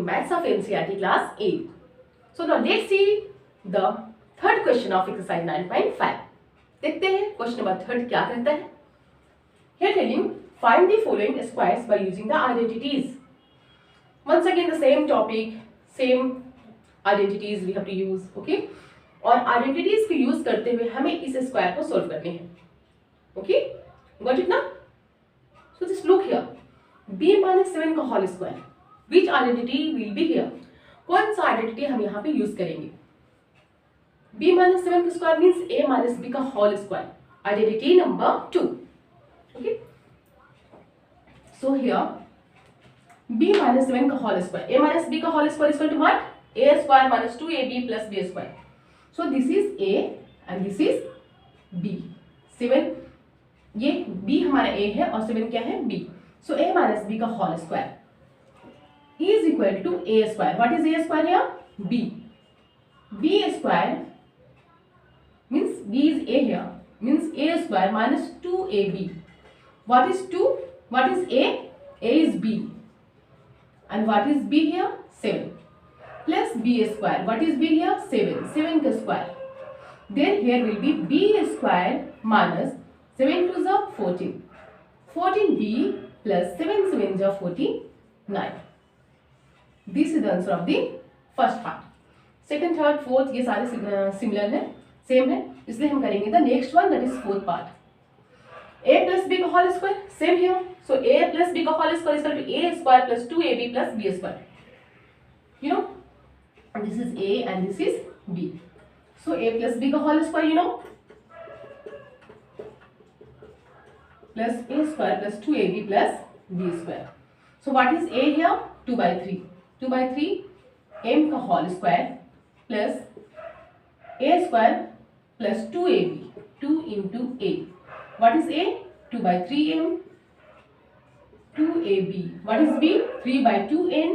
to Maths of NCERT Class 8. So now let's see the third question of exercise 9.5. देखते हैं question number third क्या कहता है. Here telling find the following squares by using the identities. Once again the same topic, same identities we have to use, okay? और identities को use करते हुए हमें इस स्क्वायर को सोल्व करने हैं. Okay? Got it now? So just look here. b minus 7 का whole square. Which identity will be here? कौन सा आइडेंटिटी हम यहाँ पे यूज करेंगे? b minus 7 का square means a minus b का whole square. Identity number 2. Okay? So here b minus 7 का whole square. a minus b का whole square equal to what? a square minus 2ab plus b square. So this is a and this is b. 7 ये b हमारा a है और 7 क्या है? b. So a minus b का whole square is equal to a square. What is a square here? b. b square means b is a here means a square minus 2ab. What is 2? What is a? A is b. And what is b here? 7 plus b square. What is b here? 7. 7 ka square. Then here will be b square minus 7 to the 14. 14b plus 7 7 is 49. This is the answer of the first part. Second, third, fourth ये सारे similar है, same है, इसलिए हम करेंगे the next one, that is fourth part. a plus b का whole square same here. So a plus b का whole square is equal to a square plus 2ab plus b square. You know, this is a and this is b. So a plus b का whole square, you know, plus a square plus 2ab plus b square. So what is a here? 2 by 3. 2 by 3 m का whole square plus a square plus 2ab. 2 into a. What is a? 2 by 3m. 2ab. What is b? 3 by 2n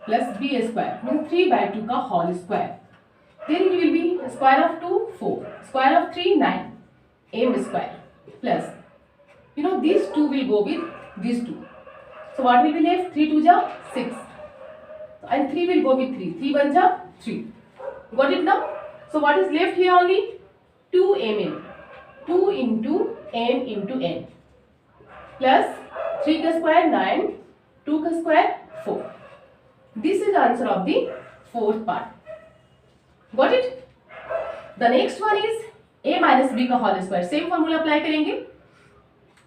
plus b square. Means 3 by 2 का whole square. Then it will be square of 2 4. Square of 3 9. m square plus. You know these two will go with these two. So what will be left? 3 2 ja 6. And 3 will go with 3. 3 1 ja 3. Got it now? So what is left here only? 2mn. 2 into m into n. Plus 3 ka square 9. 2 ka square 4. This is the answer of the fourth part. Got it? The next one is a minus b का whole square. Same formula apply करेंगे.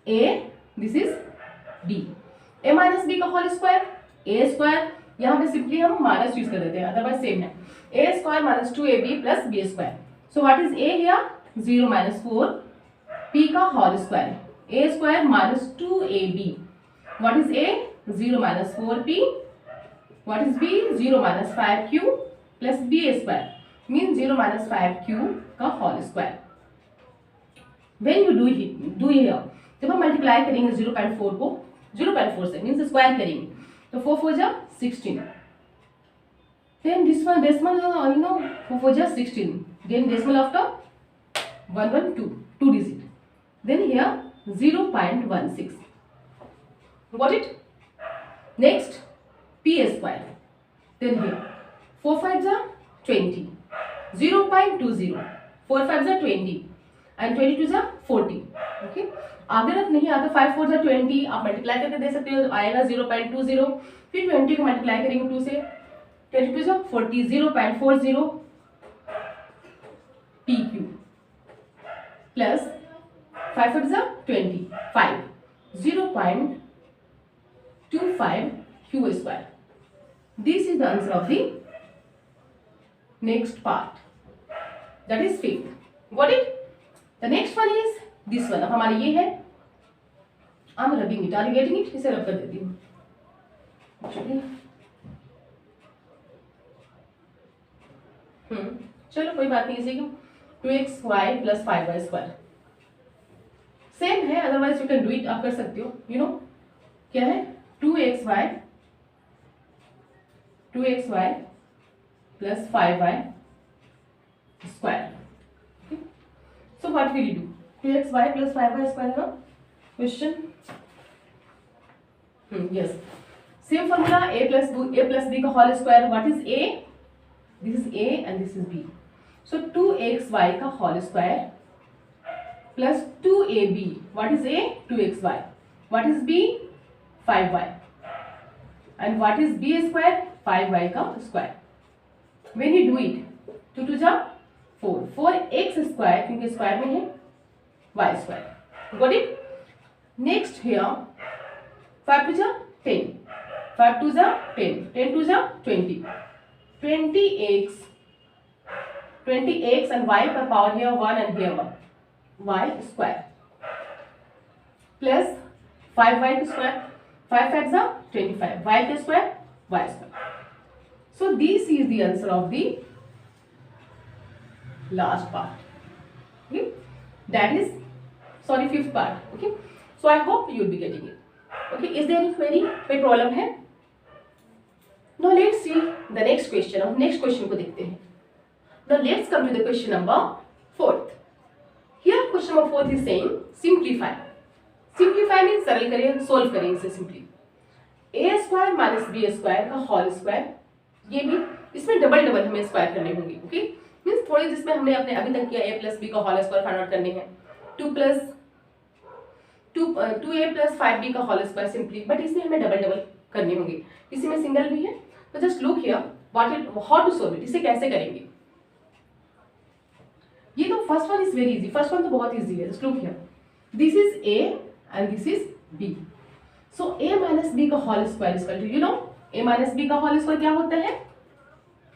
a, this is b. a minus b का whole square. a square यहाँ पे simply हम minus use कर देते हैं, otherwise same है. a square minus 2ab plus b square. So what is a here? 0 minus 4 p का whole square. a square minus 2ab. What is a? 0 minus 4p. What is b? 0 minus 5q plus b square mean 0 minus 5q का whole square. When you do here, जब हम multiply करेंगे 0.4 को 0.4 से means square करेंगे तो 4 4 जा 16. Then this one decimal, you know, 4 4 जा 16. Then decimal after 112 2 digit. Then here 0.16. Got it? Next p square. Then here 4 5 जा 20. 0.20. 4 5 जा 20 and 22 जा 40. Okay? अगर आप नहीं आता 5 4 जा 20, आप मल्टीप्लाई करके दे सकते हो, आएगा 0.20. फिर 20 को मल्टीप्लाई करेंगे 2 से, 22 जा 40. 0.40 pq प्लस 5 4 जा 20 5. 0.25 q square. This is the answer of the next part, that is fifth. Got it? The next one is this one. अब हमारा ये है, I'm rubbing it. Are you getting it? इसे rub कर देती हूँ. चलो कोई बात नहीं. इसे क्यों 2xy plus 5y square same है, otherwise you can do it. आप कर सकते हो. यू नो क्या है? 2xy plus 5y square. So what will you do? 2xy plus 5y square ना question. Yes. Same formula a plus b का whole square. What is a? This is a and this is b. So 2xy का whole square plus 2ab. What is a? 2xy. What is b? 5y. And what is b square? 5y का square. When you do it 2 2 जा 4. 4x square क्योंकि square में है y square. Got it? Next here 5 2 जा 10. 5 2 जा 10. 10 2 जा 20. 20x and y per power here 1 and here 1. y square plus 5y square. 5 5 जा 25. y का square y square. So this is the answer of the last part. Okay, that is fifth part. Okay, so I hope you will be getting it. Okay, is there any query? कोई problem है? Now let's see the next question. अब next question को देखते हैं. Now let's come to the question number 4th. Here question number 4th is saying simplify. Simplify means सरल करें, solve करें इसे simply. a square minus b square का whole square. ये भी इसमें डबल हमें स्क्वायर करने होंगे. ओके, मीन्स थोड़ी जिसमें हमने अपने अभी तक किया a प्लस बी का होल स्क्वायर फाइंड आउट करने हैं. 2a प्लस 5b का होल स्क्वायर सिंपली, बट इसमें हमें डबल करने होंगे. इसी में सिंगल भी है, तो just look here how to solve it. इसे कैसे करेंगे? ये तो first one is very easy. First one तो बहुत इजी है. Just look here, this is a and this is b. So a minus b का whole square is equal to, you know a minus b का whole square क्या होता है?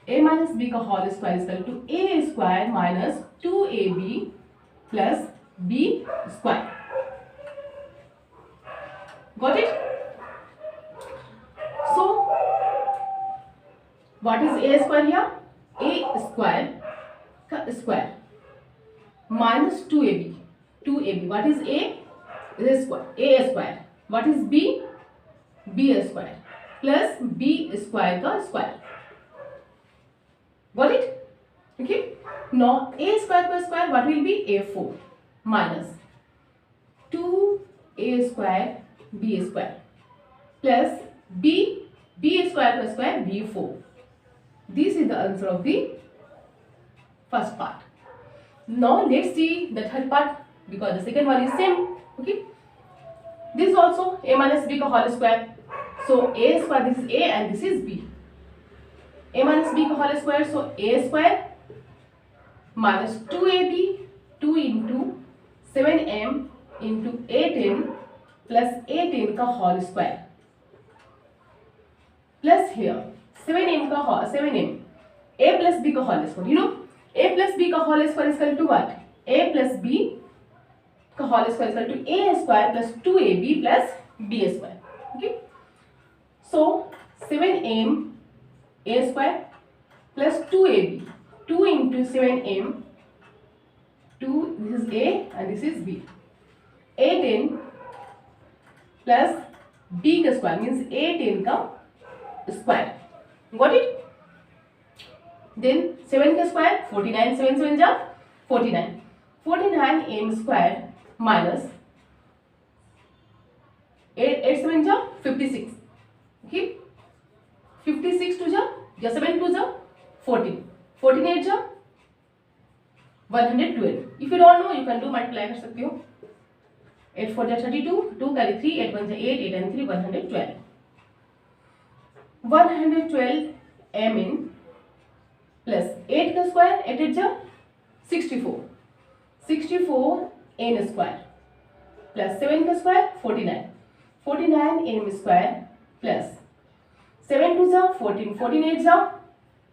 a minus b का whole square is equal to a square minus 2ab plus b square. Got it? So what is a square here? a square का square minus 2ab. What is a? Square a square. What is b? b square plus b square का square. Got it? Okay. Now a square plus square, what will be? a4 minus 2a square b square plus b square plus square b4. This is the answer of the first part. Now let's see the third part because the second one is same. Okay. This is also a minus b का whole square. So a square, this is a and this is b. a minus b का whole square, so a square minus 2ab 2 into 7m into 8n plus 8n का whole square plus here 7m a plus b का whole square. You know a plus b का whole square is equal to what? a plus b का whole square is equal to a square plus 2ab plus b square. Okay, so 7m a square plus 2ab 2 into 7m 2, this is a and this is b. 8n plus b का square means 8n का square. Got it? Then 7 का square 49. 7 7 जा 49. 49m square minus 8 7 जा 56. Okay, 56 to जा 7 to जा 14. 48 जा 112. If you don't no you can do multiply कर सकते हो. 8 4 जा 32. 2 कैरी 3. 8 1 जा 8. 8 and 3 112. 112 m in प्लस 8 का स्क्वायर 8 8 जा 64. 64 n स्क्वायर प्लस 7 का स्क्वायर 49. 49 m स्क्वायर प्लस 7 2 जा 14. 14 8 जा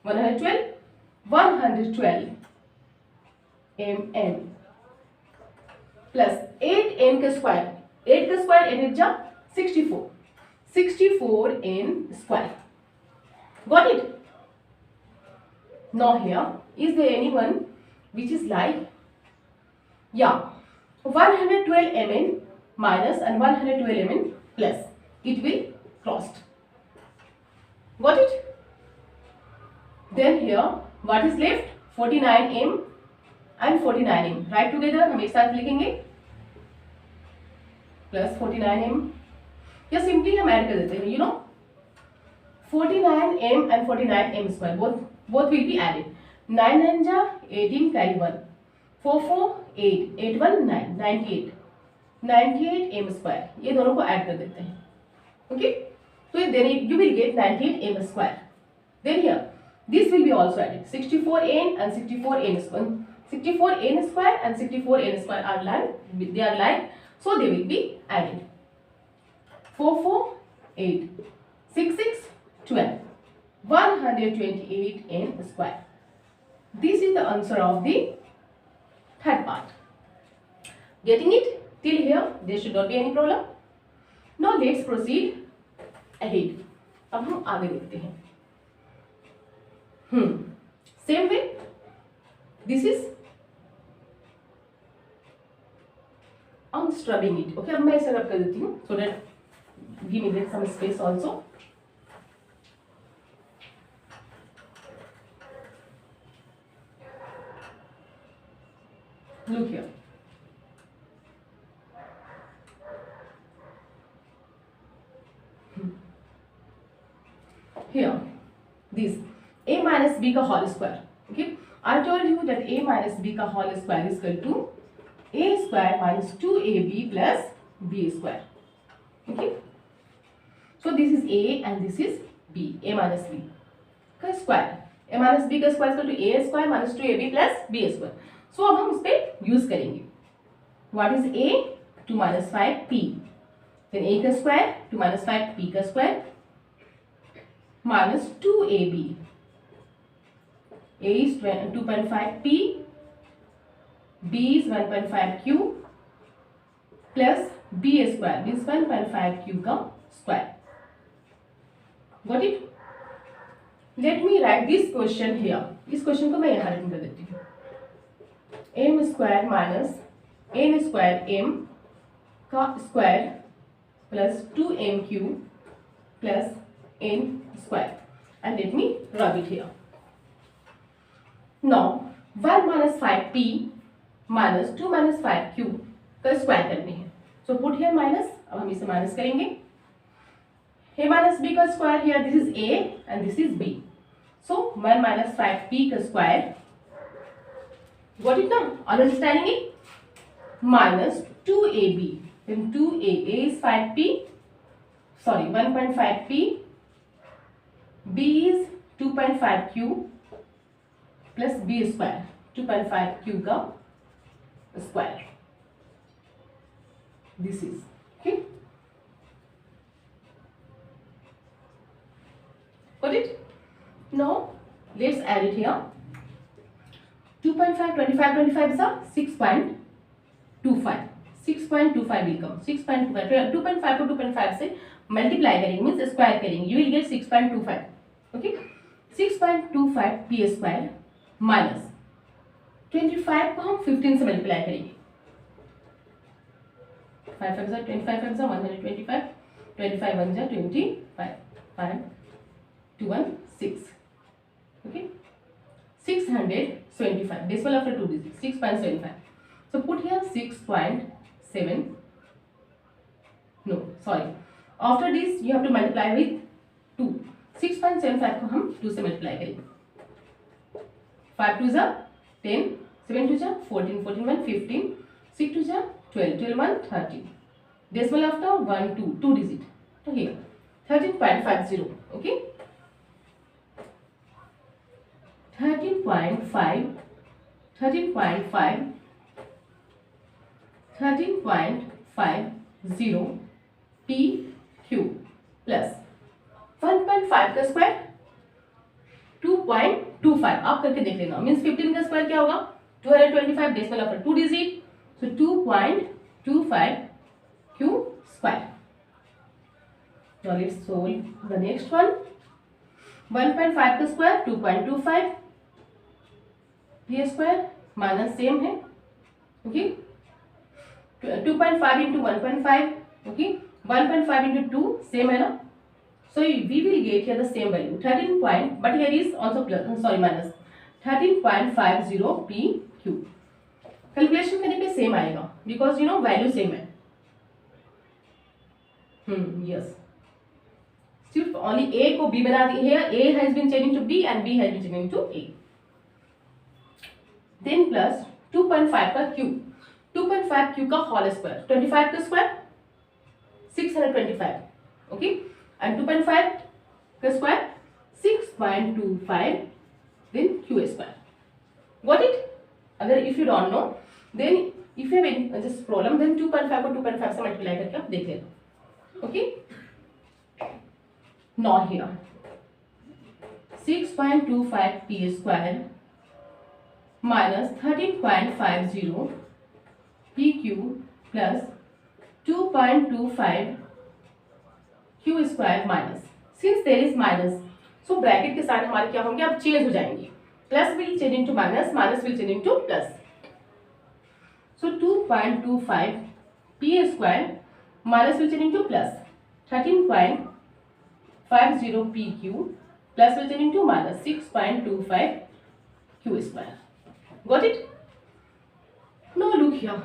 112. 112 mn प्लस 8n का स्क्वायर. 8 का स्क्वायर 8 8 जा 64. 64 n square. Got it? Now here, is there anyone which is like, yeah, 112 mn minus and 112 mn plus, it will crossed. Got it? Then here, what is left? 49m and 49m. Write together, हम एक साथ लिखेंगे. Plus 49m. या simply हम add कर देते हैं, you know, 49m and 49m square both will be added. 9 9 जा 18 carry 1. 4 4 8 8 1 9 98 98m square. ये दोनों को ऐड कर देते हैं. Okay, so then you will get 98m square. Then here this will be also added. 64n and 64n square. 64n square and 64n square are like, so they will be added. 4 4 8 6 6 12 128n square. This is the answer of the third part. Getting it till here? There should not be any problem. Now let's proceed ahead. अब हम आगे देखते हैं. Same way. This is I'm scrubbing it. Okay, अब मैं इसे rub कर देती हूँ so that we need some space also. Look here. Here, this a minus b का whole square. Okay, I told you that a minus b का whole square is equal to a square minus 2ab plus b square. Okay, so this is a and this is b. A minus b का square. a minus b का square is equal to a square minus 2ab plus b square. So अब हम उस पर use करेंगे. What is a? 2 minus 5p. Then a का square 2 minus 5p का square minus 2ab. A is 2.5p, b is 1.5q plus b square. B is 1.5q का square. Got it? Let me write this question here. इस question को मैं यहाँ return कर देती हूँ. m square minus n square m का square plus 2mq plus n square. And let me rub it here. Now 1 minus 5p minus 2 minus 5q का square करनी है. So put here minus. अब हम इसे माइनस करेंगे. a minus b का square here, this is a and this is b. So 1 minus 5p का square. Got it now? Understanding it? Minus 2ab. Then 2a is 5p. Sorry, 1.5p. b is 2.5q plus b square. 2.5q का square. This is okay. Got it? Now let's add it here. 2.5 25 25 is a 6.25. 6.25 will come. 6.25 2.5 को 2.5 से multiply करेंगे means square करेंगे. You will get 6.25. Okay, 6.25 p square minus 25 को हम 15 से multiply करेंगे. 5 5 25 5 125. 25 1 25. 5 2 1 6. Okay, 675. Decimal after 2 digits. 6.75. So put here 6.7. No, sorry. After this you have to multiply with 2. 6.75 को हम 2 से multiply करेंगे. 5 2 जा 10. 7 2 जा 14. 14 1 15. 6 2 जा 12. 12 1 13. Decimal after 1 2 2 digit. So here 13.50. Okay. 13.5 PQ plus 1.5 का स्क्वायर 2.25. आप करके देख लेना. मीन्स 15 का स्क्वायर क्या होगा? 225. Decimal after 2 digit. So 2.25 Q square. Now let's solve the next one. 1.5 का square 2.25 p square minus same है. Okay, 2.5 into 1.5. Okay, 1.5 into 2 same है ना. So we will get here the same value 13 point, but here is also plus, sorry minus 13.50 PQ. Calculation करने पे same आएगा because you know value same है. Yes, सिर्फ only A को B बना दी है, A has been changing to B and B has been changing to A. Then plus 2.5 का क्यूब, 2.5 क्यूब का होल स्क्वायर, 25 का स्क्वायर 625, ओके, एंड 2.5 का square 6.25, then Q square. Got it? अगर if you don't know then if you have this problem then 2.5 को 2.5 से multiply करके आप देख लेना, okay. Now here 6.25 p square minus 13.50 pq plus 2.25 q square minus, since there is minus so bracket के साथ हमारे क्या होंगे, अब चेंज हो जाएंगे, plus will change into minus, minus will change into plus. So 2.25 p square minus will change into plus 13.50 pq plus will change into minus 6.25 q square. Got it? Now look here.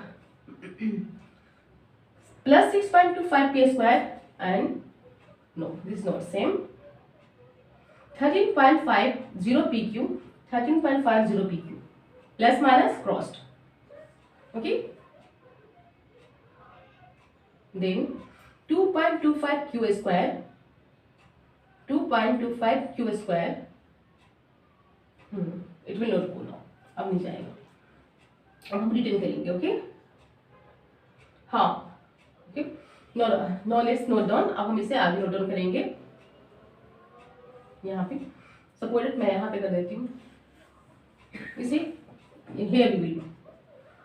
Plus 6.25 p square and no, this is not same. 13.50 pq, 13.50 pq. Plus minus crossed. Okay. Then 2.25 q square, 2.25 q square. It will not go now. अब नहीं जाएगा, अब हम return करेंगे, okay. हाँ, okay, no let's note down. अब हम इसे आगे नोट डाउन करेंगे। यहाँ पे सपोर्टेड मैं यहाँ पे कर देती हूँ इसे, here we will,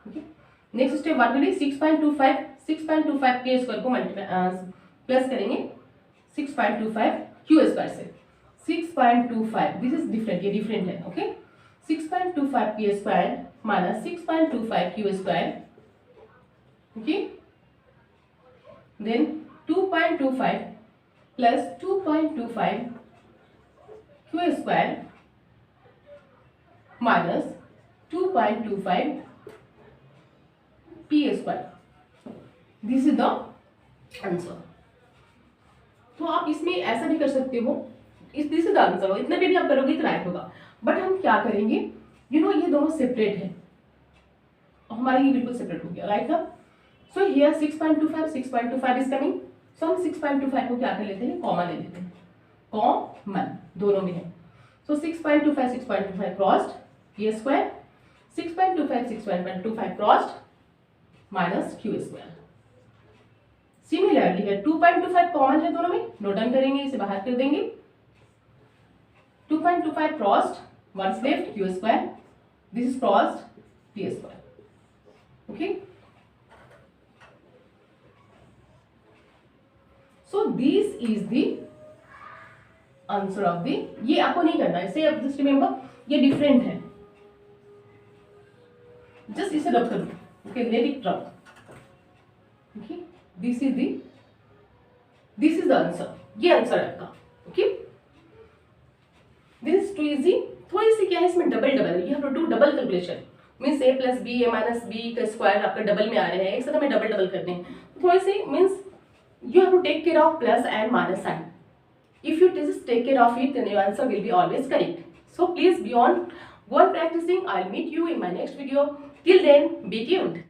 okay. Next step what will be 6.25 के स्क्वायर को मल्टीप्लाई प्लस करेंगे 6.25 क्यू स्क्वायर से। 6.25 दिस इज डिफरेंट, ये डिफरेंट है, okay. 6.25 p square minus 6.25 q square, okay, then 2.25 plus 2.25 q square minus 2.25 p square, this is the answer। तो आप इसमें ऐसा भी कर सकते हो, दिस इज द आंसर, इतने भी आप करोगे तो राइट होगा। बट हम क्या करेंगे, यू नो ये दोनों सेपरेट है, हमारे ये बिल्कुल सेपरेट हो गया, राइट ना। सो हियर 6.25 6.25 इज कमिंग, सो हम 6.25 को क्या कर लेते हैं, कॉमन ले लेते हैं, कॉमन दोनों में है। सो 6.25 6.25 क्रॉस्ड ये square, 6.25 6.25 crossed minus Q square. Similarly है 2.25 कॉमन है दोनों में, नोट डाउन करेंगे, इसे बाहर कर देंगे। 2.25 crossed, what's left, q square, this is crossed, p square, okay। So this is the answer of the, ये आपको नहीं करना है, इसे अब जस्ट रिमेंबर ये डिफरेंट है, जस्ट इसे रब कर दो, okay, let it rub, okay. This is the answer, ये आंसर है आपका, okay. This is too easy, थोड़ी सी क्या है इसमें double you have to do double calculation, means a plus b a minus b का स्क्वायर आपका डबल में आ रहे हैं, एक साथ हमें डबल करने हैं, थोड़ी सी means you have to take care of plus and minus sign. If you just take care of it then your answer will be always correct. So please be on, go on practicing. I'll meet you in my next video. Till then, be tuned.